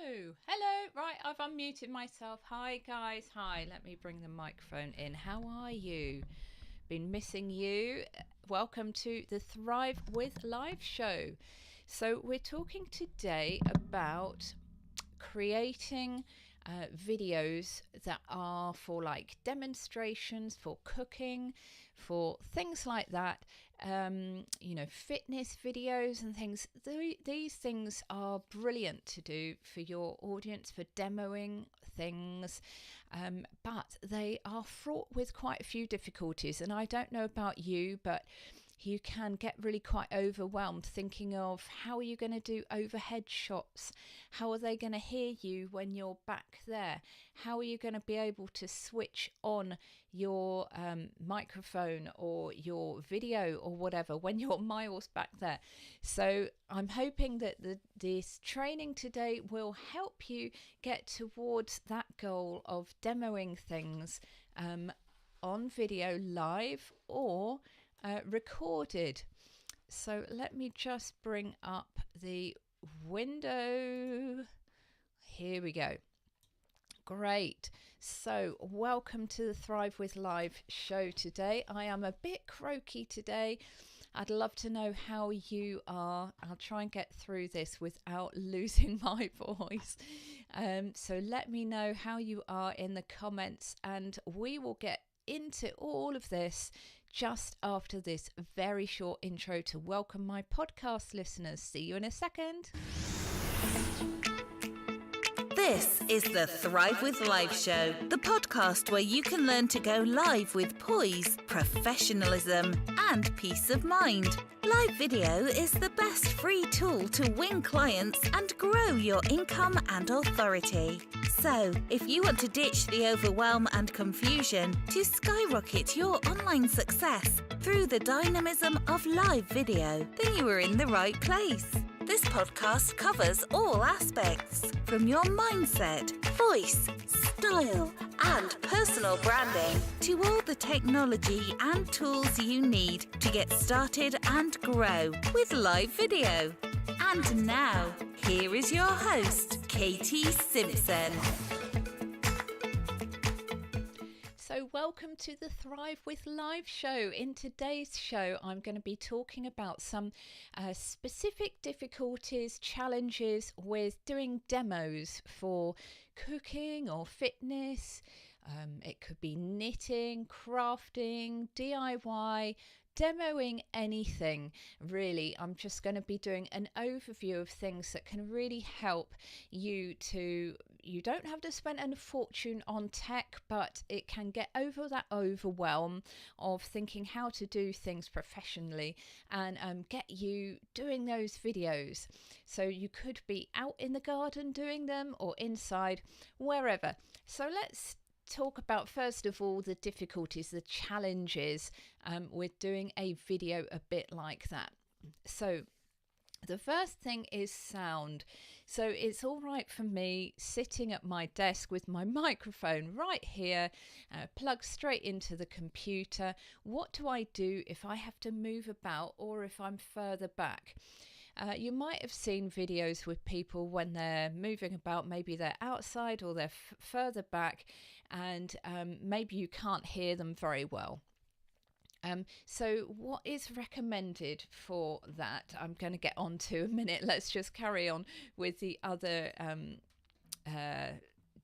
Hello. Right, I've unmuted myself. Hi, guys. Hi. Let me bring the microphone in. How are you? Been missing you. Welcome to the Thrive with Live show. So we're talking today about creating videos that are for like demonstrations, for cooking, for things like that, fitness videos and things. These things are brilliant to do for your audience, for demoing things, but they are fraught with quite a few difficulties. And I don't know about you, but you can get really quite overwhelmed thinking of how are you going to do overhead shots? How are they going to hear you when you're back there? How are you going to be able to switch on your microphone or your video or whatever when you're miles back there? So I'm hoping that this training today will help you get towards that goal of demoing things on video live or recorded. So let me just bring up the window. Here we go. Great. So welcome to the Thrive with Live show today. I am a bit croaky today. I'd love to know how you are. I'll try and get through this without losing my voice. So let me know how you are in the comments, and we will get into all of this just after this very short intro to welcome my podcast listeners. See you in a second. This is the Thrive with Live show, the podcast where you can learn to go live with poise, professionalism, and peace of mind. Live video is the best free tool to win clients and grow your income and authority. So, if you want to ditch the overwhelm and confusion to skyrocket your online success through the dynamism of live video, then you are in the right place. This podcast covers all aspects, from your mindset, voice, style, and personal branding to all the technology and tools you need to get started and grow with live video. And now, here is your host, Katie Simpson. So welcome to the Thrive with Live show. In today's show, I'm going to be talking about some specific difficulties, challenges with doing demos for cooking or fitness. It could be knitting, crafting, DIY, demoing anything really. I'm just going to be doing an overview of things that can really help you don't have to spend a fortune on tech, but it can get over that overwhelm of thinking how to do things professionally and get you doing those videos. So you could be out in the garden doing them or inside, wherever. So let's talk about first of all the difficulties, the challenges with doing a video a bit like that. So the first thing is sound. So it's all right for me sitting at my desk with my microphone right here, plugged straight into the computer. What do I do if I have to move about or if I'm further back? You might have seen videos with people when they're moving about, maybe they're outside or they're further back, and maybe you can't hear them very well. So what is recommended for that, I'm going to get on to in a minute. Let's just carry on with the other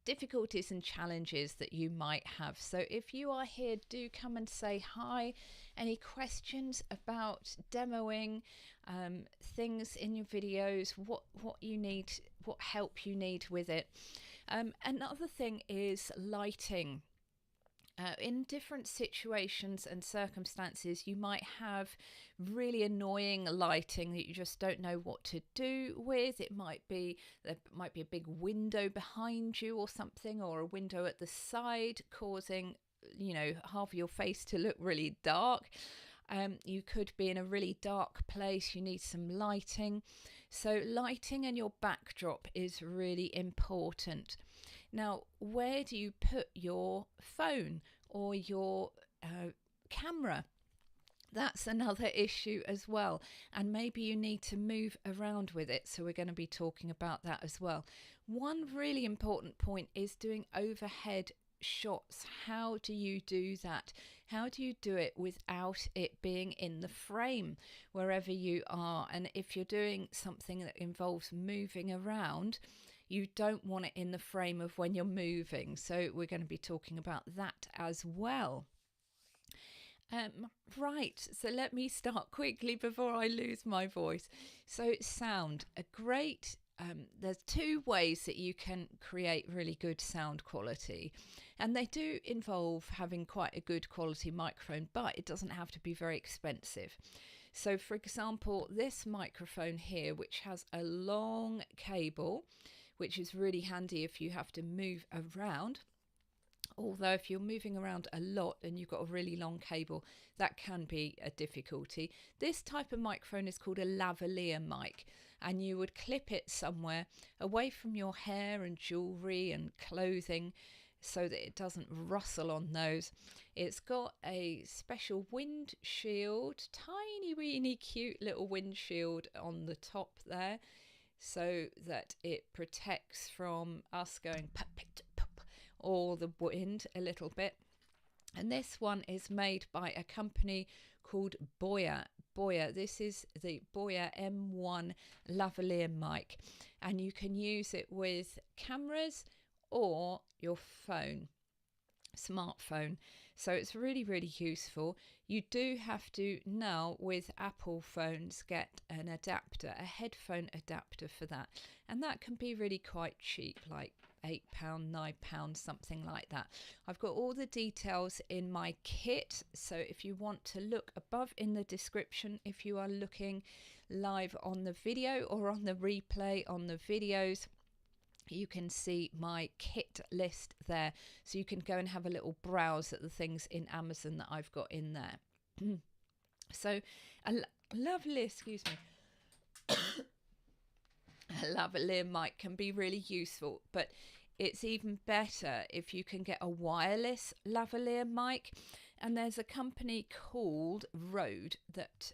difficulties and challenges that you might have. So if you are here, do come and say hi. Any questions about demoing things in your videos, what you need, what help you need with it. Another thing is lighting. In different situations and circumstances, you might have really annoying lighting that you just don't know what to do with. There might be a big window behind you or something, or a window at the side causing, half of your face to look really dark. You could be in a really dark place. You need some lighting. So lighting and your backdrop is really important. Now, where do you put your phone or your camera? That's another issue as well. And maybe you need to move around with it. So we're going to be talking about that as well. One really important point is doing overhead shots. How do you do that? How do you do it without it being in the frame wherever you are? And if you're doing something that involves moving around, you don't want it in the frame of when you're moving. So we're going to be talking about that as well. Right, so let me start quickly before I lose my voice. So sound, there's two ways that you can create really good sound quality, and they do involve having quite a good quality microphone, but it doesn't have to be very expensive. So for example, this microphone here, which has a long cable, which is really handy if you have to move around. Although if you're moving around a lot and you've got a really long cable, that can be a difficulty. This type of microphone is called a lavalier mic, and you would clip it somewhere away from your hair and jewellery and clothing so that it doesn't rustle on those. It's got a special windshield, tiny weeny cute little windshield on the top there, so that it protects from us going pop, or the wind a little bit. And this one is made by a company called Boya. This is the Boya M1 Lavalier Mic, and you can use it with cameras or your smartphone. So it's really, really useful. You do have to now with Apple phones get an adapter, a headphone adapter for that, and that can be really quite cheap, like £8, £9, something like that. I've got all the details in my kit, so if you want to look above in the description, if you are looking live on the video or on the replay on the videos, you can see my kit list there, so you can go and have a little browse at the things in Amazon that I've got in there. So a lavalier mic can be really useful, but it's even better if you can get a wireless lavalier mic, and there's a company called Rode that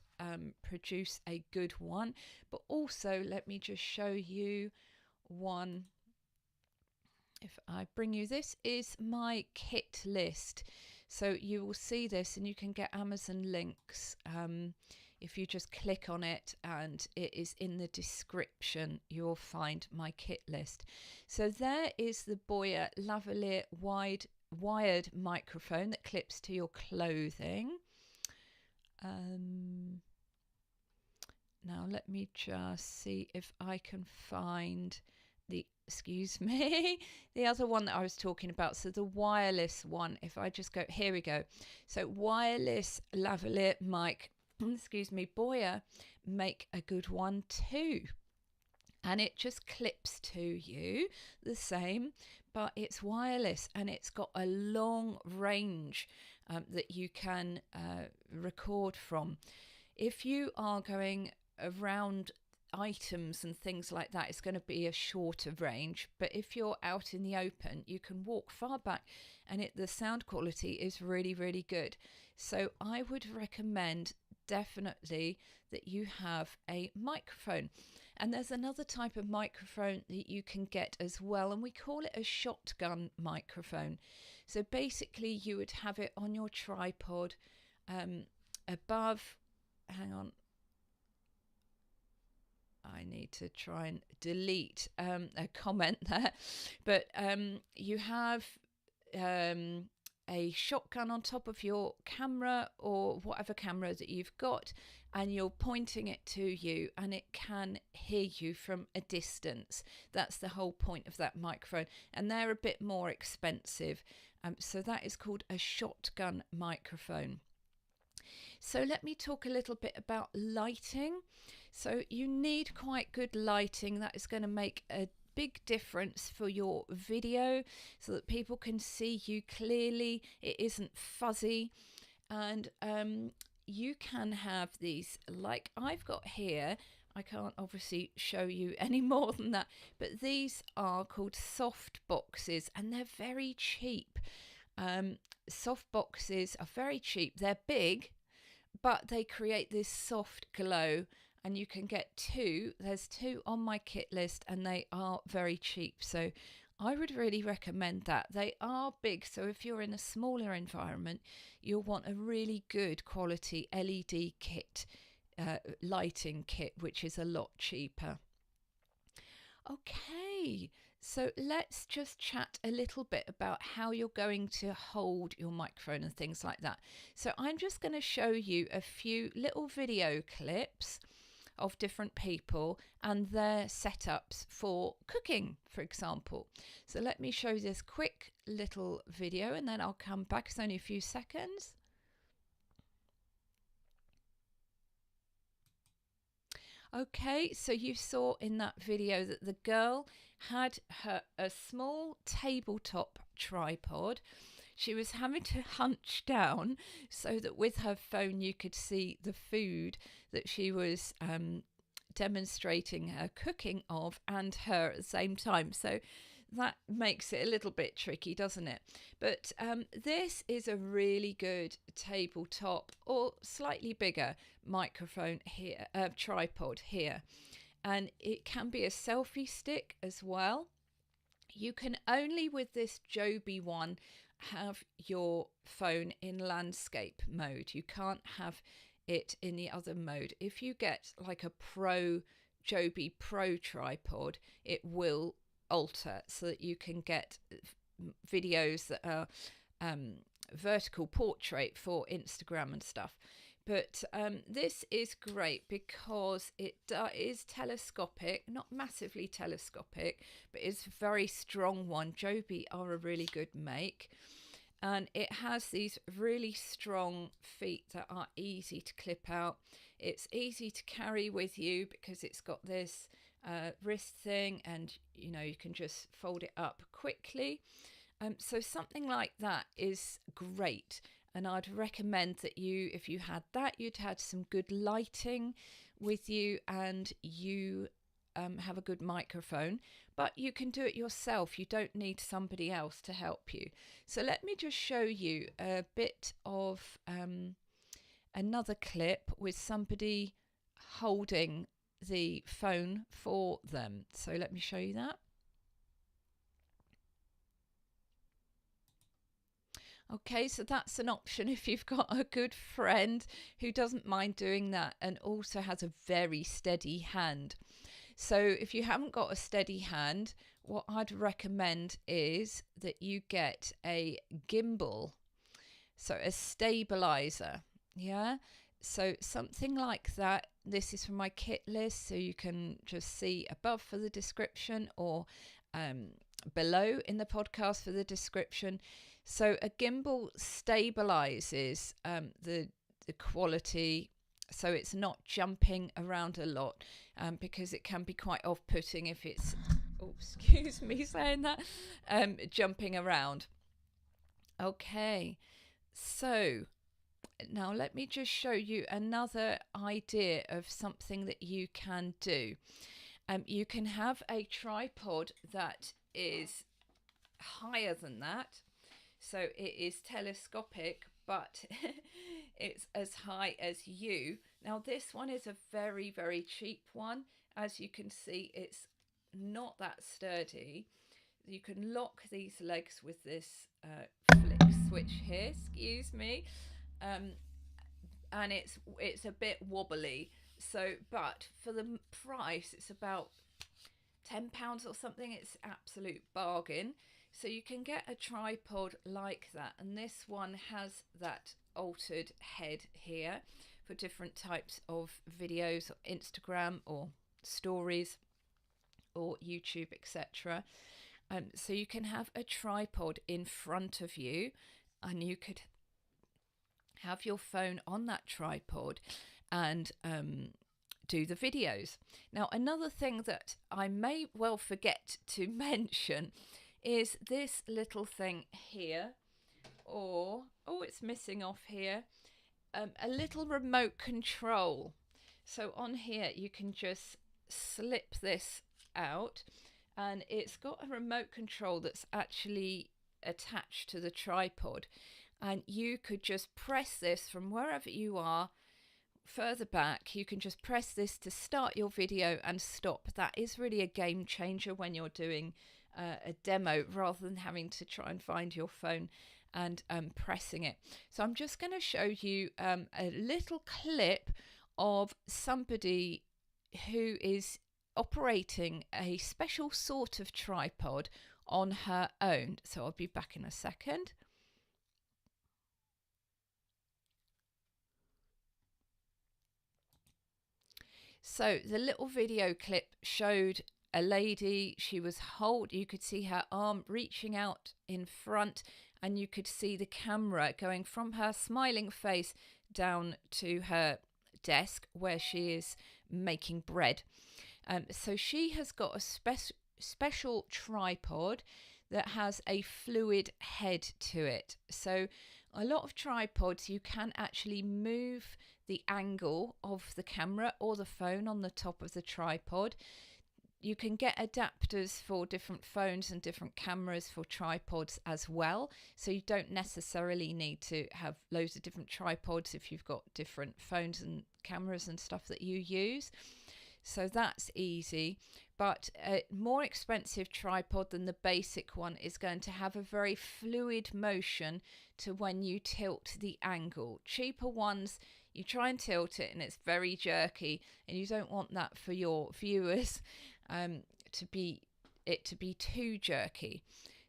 produce a good one. But also, let me just show you one. If I bring you, this is my kit list, so you will see this, and you can get Amazon links if you just click on it, and it is in the description. You'll find my kit list. So there is the Boya Lavalier wired microphone that clips to your clothing. Now let me just see if I can find the other one that I was talking about. So the wireless one, if I just go, here we go. So wireless lavalier mic, Boya make a good one too. And it just clips to you the same, but it's wireless, and it's got a long range that you can record from. If you are going around items and things like that, it's going to be a shorter range, but if you're out in the open, you can walk far back, and the sound quality is really, really good. So I would recommend definitely that you have a microphone. And there's another type of microphone that you can get as well, and we call it a shotgun microphone. So basically you would have it on your tripod above, hang on, I need to try and delete a comment there, but you have a shotgun on top of your camera or whatever camera that you've got, and you're pointing it to you, and it can hear you from a distance. That's the whole point of that microphone, and they're a bit more expensive. So that is called a shotgun microphone. So let me talk a little bit about lighting. So you need quite good lighting. That is going to make a big difference for your video, so that people can see you clearly. It isn't fuzzy, and you can have these like I've got here. I can't obviously show you any more than that, but these are called soft boxes, and they're very cheap. Soft boxes are very cheap. They're big, but they create this soft glow, and you can get two. There's two on my kit list, and they are very cheap. So I would really recommend that. They are big, so if you're in a smaller environment, you'll want a really good quality LED kit, lighting kit, which is a lot cheaper. Okay, so let's just chat a little bit about how you're going to hold your microphone and things like that. So I'm just going to show you a few little video clips of different people and their setups for cooking, for example. So let me show this quick little video and then I'll come back. It's only a few seconds. Okay, so you saw in that video that the girl had a small tabletop tripod. She was having to hunch down so that with her phone you could see the food that she was demonstrating her cooking of and her at the same time. So that makes it a little bit tricky, doesn't it? But this is a really good tabletop or slightly bigger microphone here, tripod here. And it can be a selfie stick as well. You can only with this Joby one have your phone in landscape mode. You can't have it in the other mode. If you get like a Joby Pro tripod, it will alter so that you can get videos that are vertical portrait for Instagram and stuff. But this is great because it is telescopic, not massively telescopic, but it's a very strong one. Joby are a really good make. And it has these really strong feet that are easy to clip out. It's easy to carry with you because it's got this wrist thing, and you know, you can just fold it up quickly. So something like that is great. And I'd recommend that you, if you had that, you'd had some good lighting with you and you have a good microphone, but you can do it yourself. You don't need somebody else to help you. So let me just show you a bit of another clip with somebody holding the phone for them. So let me show you that. Okay, so that's an option if you've got a good friend who doesn't mind doing that and also has a very steady hand. So if you haven't got a steady hand, what I'd recommend is that you get a gimbal, so a stabilizer. Yeah, so something like that. This is from my kit list, so you can just see above for the description or below in the podcast for the description. So a gimbal stabilizes the quality, so it's not jumping around a lot, because it can be quite off-putting if it's, oh, excuse me saying that, jumping around. Okay, so now let me just show you another idea of something that you can do. You can have a tripod that is higher than that. So it is telescopic, but it's as high as you. Now this one is a very, very cheap one. As you can see, it's not that sturdy. You can lock these legs with this flick switch here, excuse me. And it's a bit wobbly. So, but for the price, it's about £10 or something. It's absolute bargain. So you can get a tripod like that, and this one has that altered head here for different types of videos, Instagram or stories or YouTube, etc. So you can have a tripod in front of you, and you could have your phone on that tripod and do the videos. Now, another thing that I may well forget to mention is this little thing here, or, oh, it's missing off here, a little remote control. So on here you can just slip this out, and it's got a remote control that's actually attached to the tripod, and you could just press this from wherever you are further back, you can just press this to start your video and stop. That is really a game changer when you're doing a demo, rather than having to try and find your phone and pressing it. So I'm just going to show you a little clip of somebody who is operating a special sort of tripod on her own. So I'll be back in a second. So the little video clip showed a lady. She was you could see her arm reaching out in front, and you could see the camera going from her smiling face down to her desk where she is making bread. So she has got a special tripod that has a fluid head to it. So a lot of tripods, you can actually move the angle of the camera or the phone on the top of the tripod. You can get adapters for different phones and different cameras for tripods as well. So you don't necessarily need to have loads of different tripods if you've got different phones and cameras and stuff that you use. So that's easy. But a more expensive tripod than the basic one is going to have a very fluid motion to when you tilt the angle. Cheaper ones, you try and tilt it and it's very jerky, and you don't want that for your viewers to be too jerky.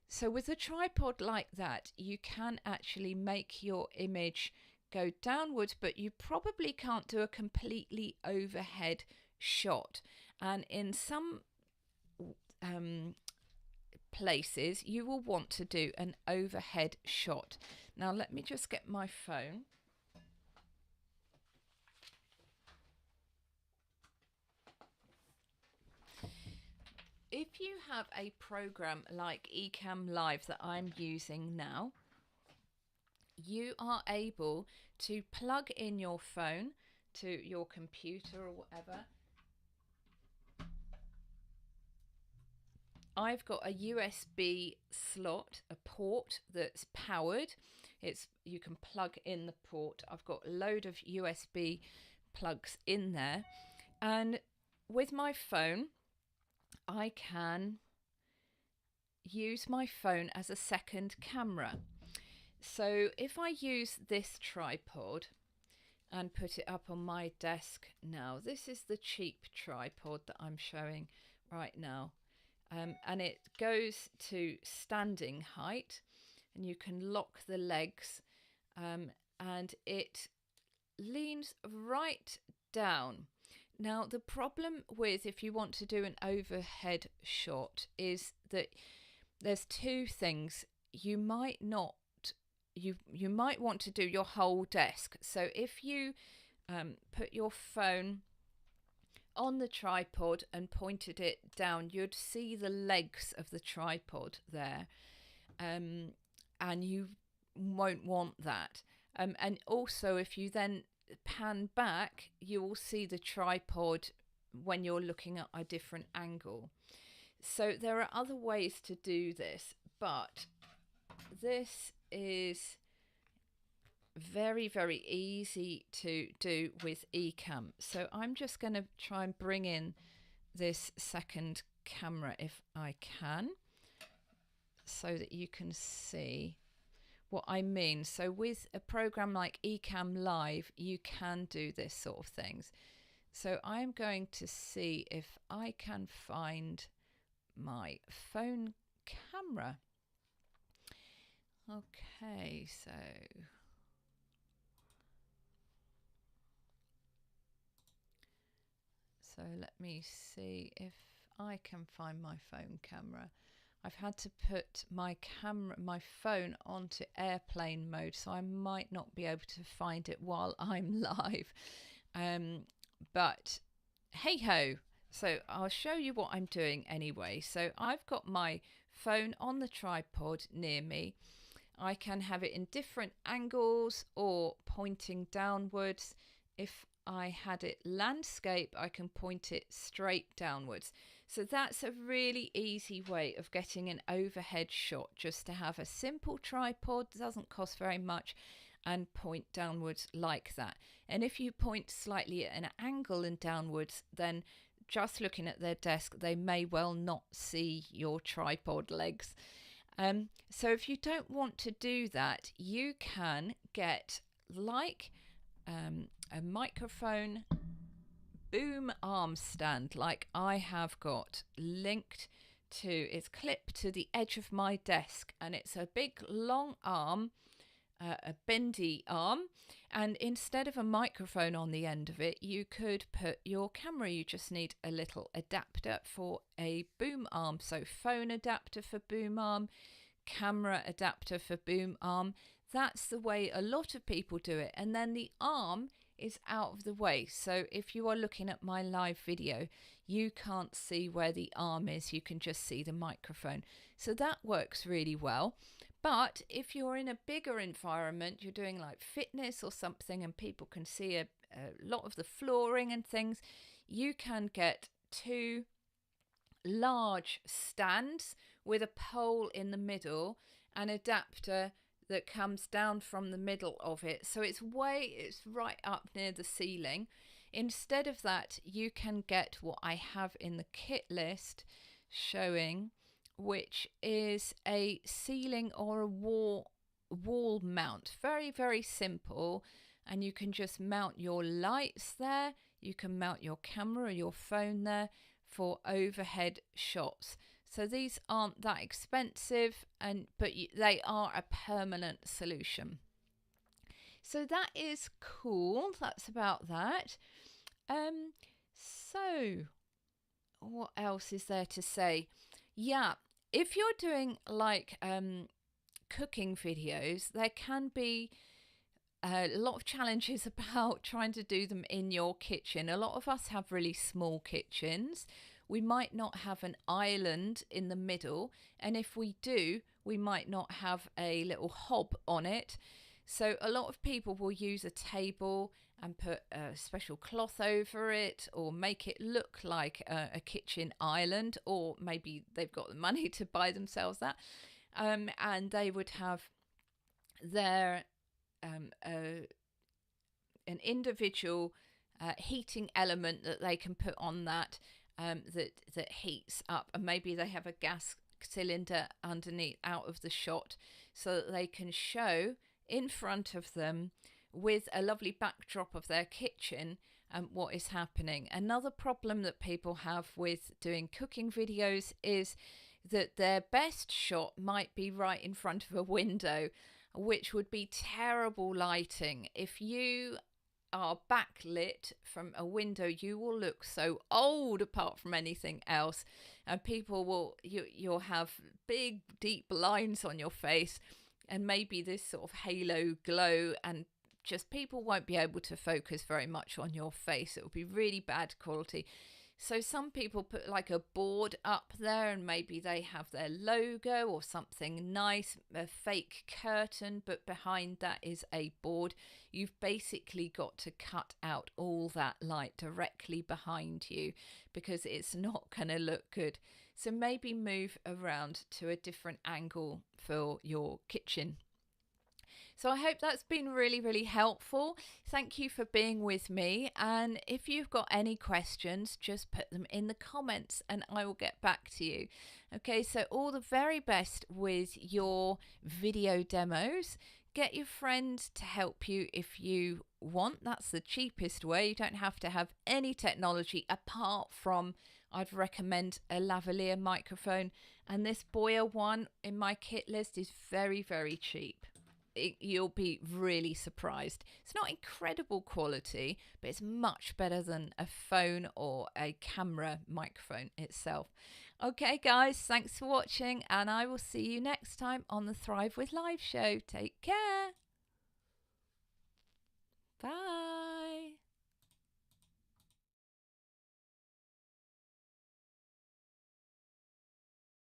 So with a tripod like that, you can actually make your image go downwards, but you probably can't do a completely overhead shot. And in some places, you will want to do an overhead shot. Now, let me just get my phone. If you have a program like Ecamm Live that I'm using now, you are able to plug in your phone to your computer or whatever. I've got a USB slot, a port that's powered. You can plug in the port. I've got a load of USB plugs in there, and with my phone, I can use my phone as a second camera. So if I use this tripod and put it up on my desk now, this is the cheap tripod that I'm showing right now. And it goes to standing height, and you can lock the legs, and it leans right down. Now, the problem with if you want to do an overhead shot is that there's two things. You might not, you might want to do your whole desk. So if you put your phone on the tripod and pointed it down, you'd see the legs of the tripod there, and you won't want that. And also, if you then pan back, you will see the tripod when you're looking at a different angle. So there are other ways to do this, but this is very, very easy to do with Ecamm. So I'm just going to try and bring in this second camera if I can, so that you can see what I mean. So with a program like Ecamm Live, you can do this sort of things. So I'm going to see if I can find my phone camera. Okay, so let me see if I can find my phone camera. I've had to put my phone onto airplane mode, so I might not be able to find it while I'm live. But hey ho, so I'll show you what I'm doing anyway. So I've got my phone on the tripod near me. I can have it in different angles or pointing downwards. If I had it landscape, I can point it straight downwards. So that's a really easy way of getting an overhead shot, just to have a simple tripod. It doesn't cost very much, and point downwards like that. And if you point slightly at an angle and downwards, then just looking at their desk, they may well not see your tripod legs. So if you don't want to do that, you can get like a microphone boom arm stand like I have got linked to. It's clipped to the edge of my desk, and it's a big long arm, a bendy arm, and instead of a microphone on the end of it, you could put your camera. You just need a little adapter for a boom arm. So phone adapter for boom arm, camera adapter for boom arm. That's the way a lot of people do it. And then the arm is out of the way. So if you are looking at my live video, you can't see where the arm is. You can just see the microphone. So that works really well. But if you're in a bigger environment, you're doing like fitness or something, and people can see a lot of the flooring and things, you can get 2 large stands with a pole in the middle, an adapter that comes down from the middle of it. So it's right up near the ceiling. Instead of that, you can get what I have in the kit list showing, which is a ceiling or a wall mount. Very, very simple. And you can just mount your lights there. You can mount your camera or your phone there for overhead shots. So these aren't that expensive, but they are a permanent solution. So that is cool. That's about that. So what else is there to say? Yeah, if you're doing like cooking videos, there can be a lot of challenges about trying to do them in your kitchen. A lot of us have really small kitchens. We might not have an island in the middle, and if we do, we might not have a little hob on it. So a lot of people will use a table and put a special cloth over it, or make it look like a kitchen island, or maybe they've got the money to buy themselves that, and they would have their an individual heating element that they can put on that that heats up, and maybe they have a gas cylinder underneath out of the shot, so that they can show in front of them with a lovely backdrop of their kitchen what is happening. Another problem that people have with doing cooking videos is that their best shot might be right in front of a window, which would be terrible lighting. If you are backlit from a window, you will look so old apart from anything else, and people will you'll have big deep lines on your face, and maybe this sort of halo glow, and just people won't be able to focus very much on your face. It will be really bad quality. So some people put like a board up there, and maybe they have their logo or something nice, a fake curtain, but behind that is a board. You've basically got to cut out all that light directly behind you, because it's not going to look good. So maybe move around to a different angle for your kitchen. So I hope that's been really, really helpful. Thank you for being with me. And if you've got any questions, just put them in the comments and I will get back to you. Okay, so all the very best with your video demos. Get your friends to help you if you want. That's the cheapest way. You don't have to have any technology apart from, I'd recommend a lavalier microphone. And this Boya one in my kit list is very, very cheap. You'll be really surprised. It's not incredible quality, but it's much better than a phone or a camera microphone itself. Okay, guys, thanks for watching, and I will see you next time on the Thrive with Live show. Take care. Bye.